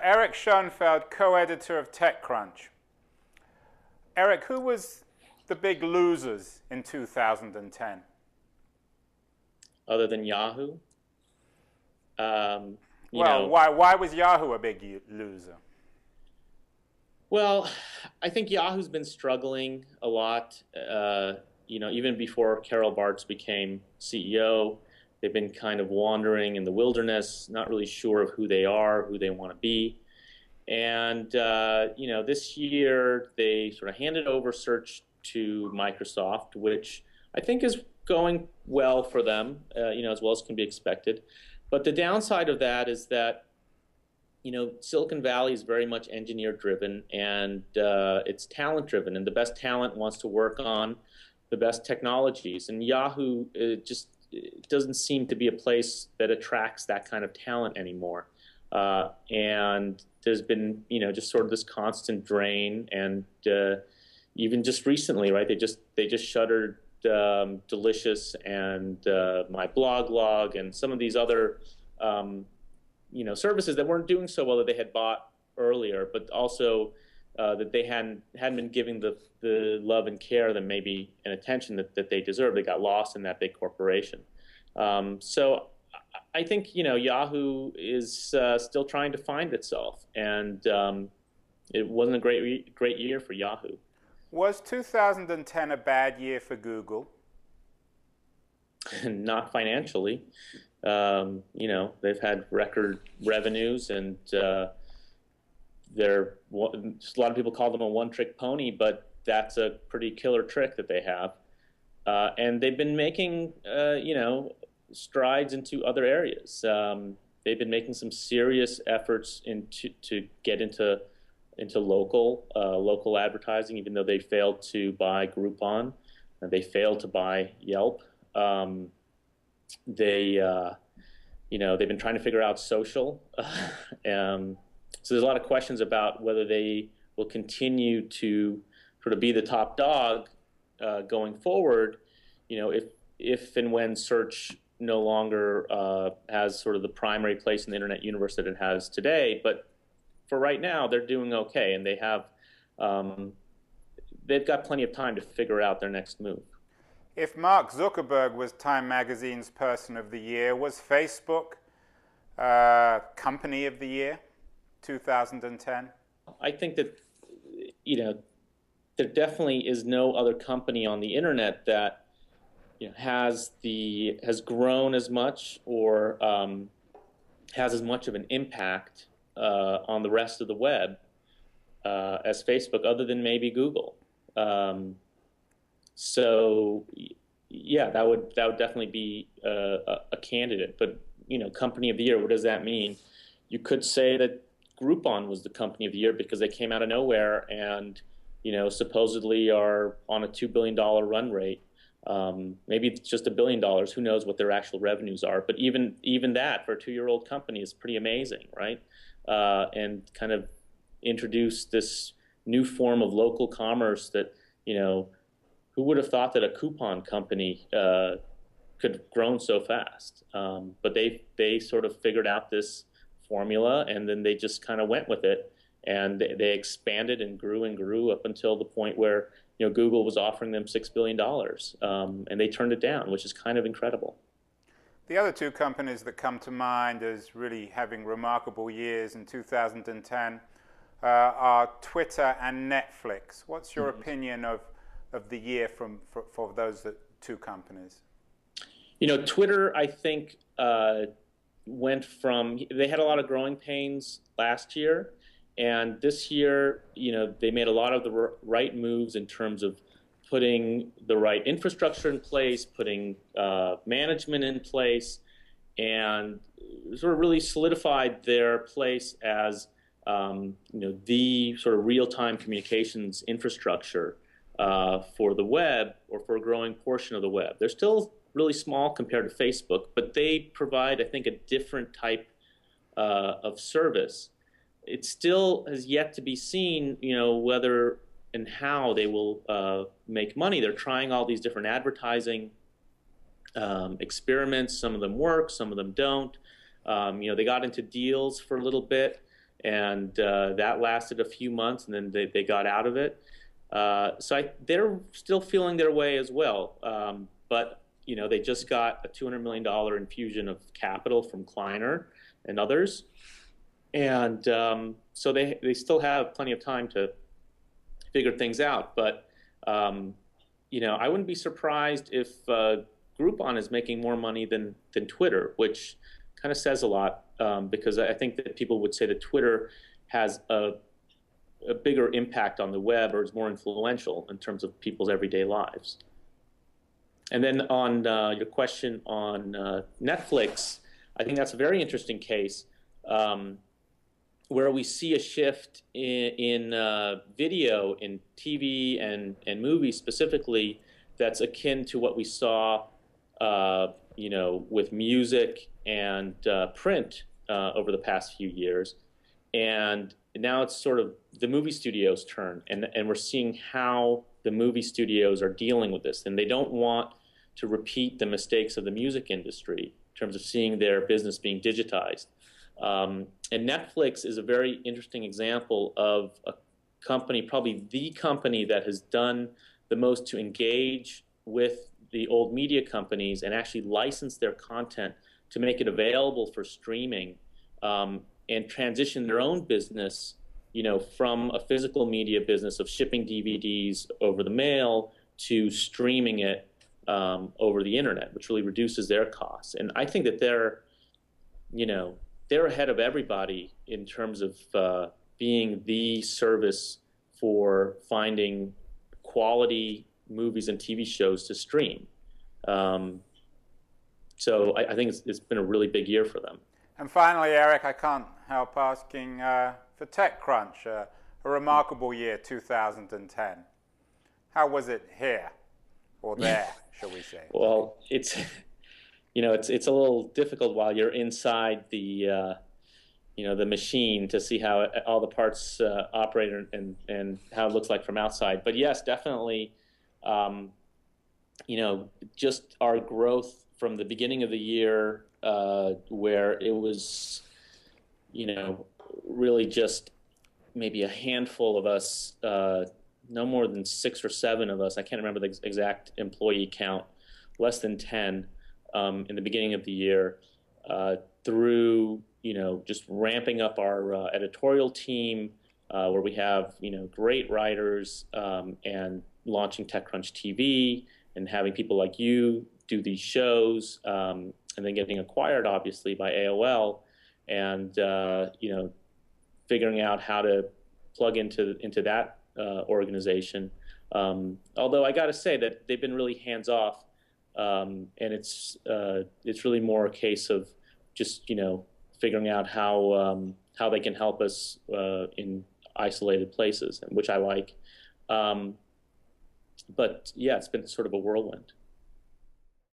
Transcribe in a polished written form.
Erick Schonfeld, co-editor of TechCrunch. Erick, who was the big losers in 2010? Other than Yahoo. Why was Yahoo a big loser? Well, I think Yahoo's been struggling a lot. Even before Carol Bartz became CEO, they've been kind of wandering in the wilderness, not really sure of who they are, who they want to be. And this year they sort of handed over search to Microsoft, which I think is going well for them, as well as can be expected. But the downside of that is that Silicon Valley is very much engineer driven, and it's talent driven, and the best talent wants to work on the best technologies. And Yahoo just doesn't seem to be a place that attracts that kind of talent anymore. And there's been just sort of this constant drain, and even just recently, right? They just shuttered Delicious and My Blog Log and some of these other services that weren't doing so well that they had bought earlier, but also that they hadn't been giving the love and care that maybe and attention that they deserve. They got lost in that big corporation. So I think Yahoo is still trying to find itself, and it wasn't a great year for Yahoo. Was 2010 a bad year for Google? Not financially. They've had record revenues, and a lot of people call them a one-trick pony, but that's a pretty killer trick that they have. And they've been making, strides into other areas. They've been making some serious efforts to get into local advertising, even though they failed to buy Groupon, and they failed to buy Yelp. They've been trying to figure out social. So there's a lot of questions about whether they will continue to sort of be the top dog going forward. If and when search no longer has sort of the primary place in the internet universe that it has today. But for right now, they're doing okay, and they've got plenty of time to figure out their next move. If Mark Zuckerberg was Time Magazine's Person of the Year, was Facebook Company of the Year, 2010? I think that, there definitely is no other company on the internet that has grown as much or has as much of an impact on the rest of the web as Facebook, other than maybe Google. So yeah, that would definitely be a candidate. But Company of the Year, what does that mean? You could say that Groupon was the Company of the Year because they came out of nowhere and supposedly are on a $2 billion run rate. Maybe it's just $1 billion. Who knows what their actual revenues are? But even that for a 2-year-old company is pretty amazing, right? And kind of introduce this new form of local commerce that who would have thought that a coupon company could have grown so fast? But they sort of figured out this formula, and then they just kind of went with it, and they expanded and grew up until the point where Google was offering them $6 billion, and they turned it down, which is kind of incredible. The other two companies that come to mind as really having remarkable years in 2010 are Twitter and Netflix. What's your opinion of the year for those two companies? Twitter, I think, went from, they had a lot of growing pains last year, and this year, they made a lot of the right moves in terms of putting the right infrastructure in place, putting management in place, and sort of really solidified their place as the sort of real-time communications infrastructure for the web, or for a growing portion of the web. They're still really small compared to Facebook, but they provide, I think, a different type of service. It still has yet to be seen, whether and how they will make money. They're trying all these different advertising experiments. Some of them work, some of them don't. They got into deals for a little bit, and that lasted a few months, and then they got out of it. They're still feeling their way as well. But they just got a $200 million infusion of capital from Kleiner and others, and so they still have plenty of time to figure things out. But I wouldn't be surprised if Groupon is making more money than Twitter, which kind of says a lot, because I think that people would say that Twitter has a bigger impact on the web, or is more influential in terms of people's everyday lives. And then on your question on Netflix, I think that's a very interesting case, where we see a shift in video, in TV and movies specifically, that's akin to what we saw with music and print over the past few years. And now it's sort of the movie studios' turn, and we're seeing how the movie studios are dealing with this. And they don't want to repeat the mistakes of the music industry in terms of seeing their business being digitized. And Netflix is a very interesting example of a company, probably the company that has done the most to engage with the old media companies and actually license their content to make it available for streaming, and transition their own business, from a physical media business of shipping DVDs over the mail to streaming it over the internet, which really reduces their costs. And I think that they're ahead of everybody in terms of being the service for finding quality movies and TV shows to stream. So I think it's been a really big year for them. And finally, Eric, I can't help asking for TechCrunch, a remarkable year, 2010. How was it here, or there, shall we say? Well, it's a little difficult while you're inside the machine to see how all the parts operate and how it looks like from outside. But yes, definitely, just our growth from the beginning of the year, where it was, really just maybe a handful of us, no more than 6 or 7 of us. I can't remember the exact employee count, less than 10 in the beginning of the year, through just ramping up our editorial team, where we have great writers, and launching TechCrunch TV and having people like you do these shows, and then getting acquired obviously by AOL, and figuring out how to plug into that organization. Although I got to say that they've been really hands off, and it's really more a case of just figuring out how they can help us in isolated places, which I like. But yeah, it's been sort of a whirlwind.